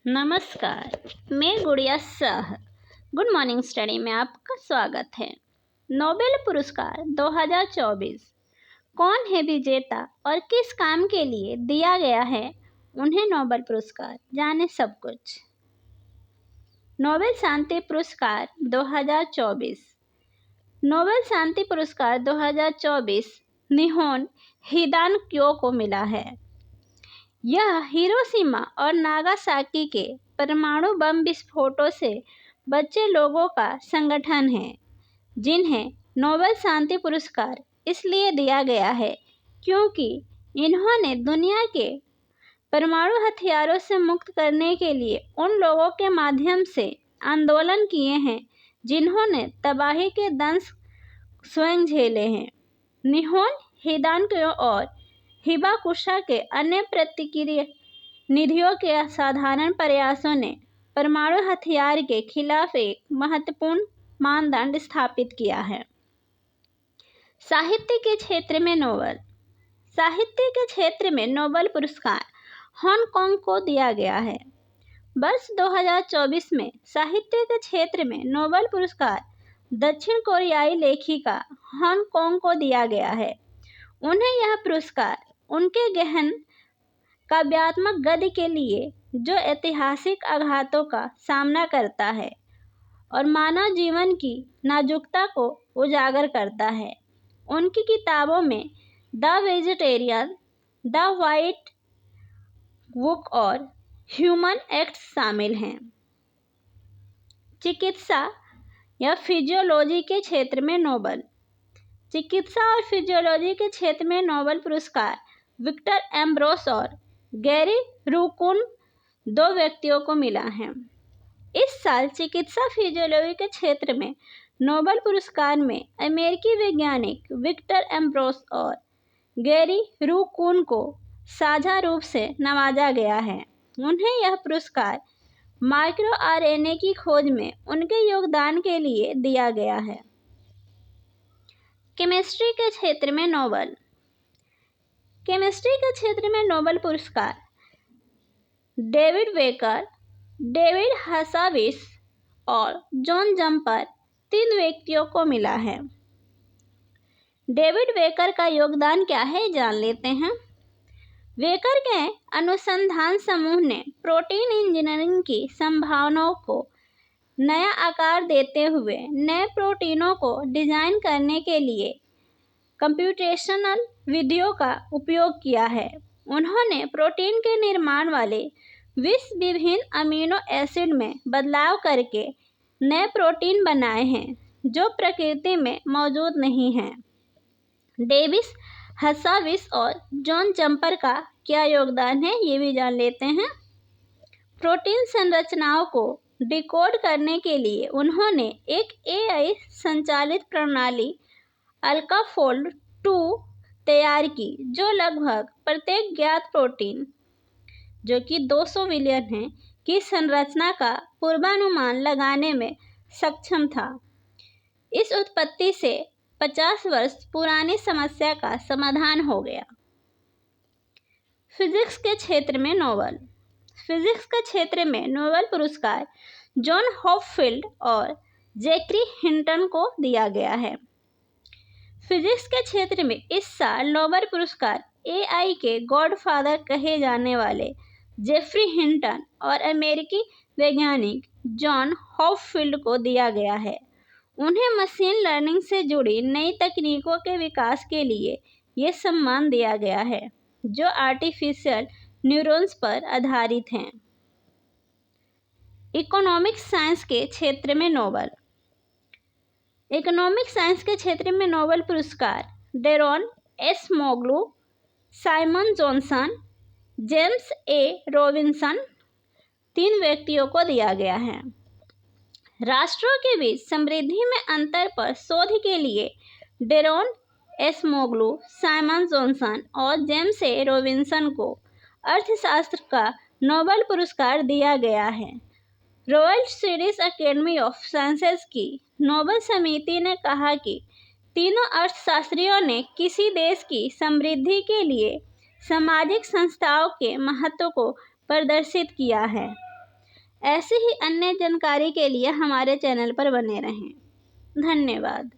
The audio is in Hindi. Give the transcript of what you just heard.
नमस्कार, मैं गुड़िया शाह। गुड मॉर्निंग स्टडी में आपका स्वागत है। नोबेल पुरस्कार 2024 कौन है विजेता और किस काम के लिए दिया गया है उन्हें नोबेल पुरस्कार, जाने सब कुछ। नोबेल शांति पुरस्कार 2024। नोबेल शांति पुरस्कार 2024 निहोन हिदानक्यो को मिला है। यह हिरोशिमा और नागासाकी के परमाणु बम विस्फोटों से बचे लोगों का संगठन है, जिन्हें नोबेल शांति पुरस्कार इसलिए दिया गया है क्योंकि इन्होंने दुनिया के परमाणु हथियारों से मुक्त करने के लिए उन लोगों के माध्यम से आंदोलन किए हैं जिन्होंने तबाही के दंश स्वयं झेले हैं। निहोन हिदानक्यो और हिबाकुशा के अन्य प्रतिनिधियों के असाधारण प्रयासों ने परमाणु हथियार के खिलाफ एक महत्वपूर्ण मानदंड स्थापित किया है। साहित्य के क्षेत्र में नोबेल। साहित्य के क्षेत्र में नोबेल पुरस्कार हांगकांग को दिया गया है। वर्ष 2024 में साहित्य के क्षेत्र में नोबेल पुरस्कार दक्षिण कोरियाई लेखिका हांगकांग को दिया गया है। उन्हें यह पुरस्कार उनके गहन काव्यात्मक गद्य के लिए, जो ऐतिहासिक आघातों का सामना करता है और मानव जीवन की नाजुकता को उजागर करता है, उनकी किताबों में the vegetarian, the white book और ह्यूमन एक्ट्स शामिल हैं। चिकित्सा या फिजियोलॉजी के क्षेत्र में नोबेल। चिकित्सा और फिजियोलॉजी के क्षेत्र में नोबेल पुरस्कार विक्टर एम्ब्रोस और गैरी रूकुन, दो व्यक्तियों को मिला है। इस साल चिकित्सा फिजियोलॉजी के क्षेत्र में नोबेल पुरस्कार में अमेरिकी वैज्ञानिक विक्टर एम्ब्रोस और गैरी रूकुन को साझा रूप से नवाजा गया है। उन्हें यह पुरस्कार माइक्रो आरएनए की खोज में उनके योगदान के लिए दिया गया है। केमिस्ट्री के क्षेत्र में नोबेल। केमिस्ट्री के क्षेत्र में नोबेल पुरस्कार डेविड बेकर, डेविड हसाविस और जॉन जम्पर, तीन व्यक्तियों को मिला है। डेविड बेकर का योगदान क्या है, जान लेते हैं। बेकर के अनुसंधान समूह ने प्रोटीन इंजीनियरिंग की संभावनाओं को नया आकार देते हुए नए प्रोटीनों को डिजाइन करने के लिए कंप्यूटेशनल विधियों का उपयोग किया है। उन्होंने प्रोटीन के निर्माण वाले 20 विभिन्न अमीनो एसिड में बदलाव करके नए प्रोटीन बनाए हैं जो प्रकृति में मौजूद नहीं हैं। डेविस, हसाविस और जॉन जम्पर का क्या योगदान है, ये भी जान लेते हैं। प्रोटीन संरचनाओं को डिकोड करने के लिए उन्होंने एक एआई संचालित प्रणाली अल्काफोल्ड 2 तैयार की, जो लगभग प्रत्येक ज्ञात प्रोटीन, जो कि 200 बिलियन है, की संरचना का पूर्वानुमान लगाने में सक्षम था। इस उत्पत्ति से 50 वर्ष पुरानी समस्या का समाधान हो गया। फिजिक्स के क्षेत्र में नोबेल। फिजिक्स के क्षेत्र में नोबेल पुरस्कार जॉन हॉपफील्ड और जैकरी हिंटन को दिया गया है। फिजिक्स के क्षेत्र में इस साल नोबेल पुरस्कार एआई के गॉडफादर कहे जाने वाले जेफरी हिंटन और अमेरिकी वैज्ञानिक जॉन हॉपफील्ड को दिया गया है। उन्हें मशीन लर्निंग से जुड़ी नई तकनीकों के विकास के लिए ये सम्मान दिया गया है, जो आर्टिफिशियल न्यूरॉन्स पर आधारित हैं। इकोनॉमिक साइंस के क्षेत्र में नोबेल। इकोनॉमिक साइंस के क्षेत्र में नोबेल पुरस्कार Daron Acemoglu, Simon Johnson, James A Robinson, तीन व्यक्तियों को दिया गया है। राष्ट्रों के बीच समृद्धि में अंतर पर शोध के लिए डेरोन एसमोग्लू, साइमन जॉनसन और जेम्स ए रॉबिन्सन को अर्थशास्त्र का नोबेल पुरस्कार दिया गया है। Royal Swedish academy of sciences की नोबेल समिति ने कहा कि तीनों अर्थशास्त्रियों ने किसी देश की समृद्धि के लिए सामाजिक संस्थाओं के महत्व को प्रदर्शित किया है। ऐसी ही अन्य जानकारी के लिए हमारे चैनल पर बने रहें। धन्यवाद।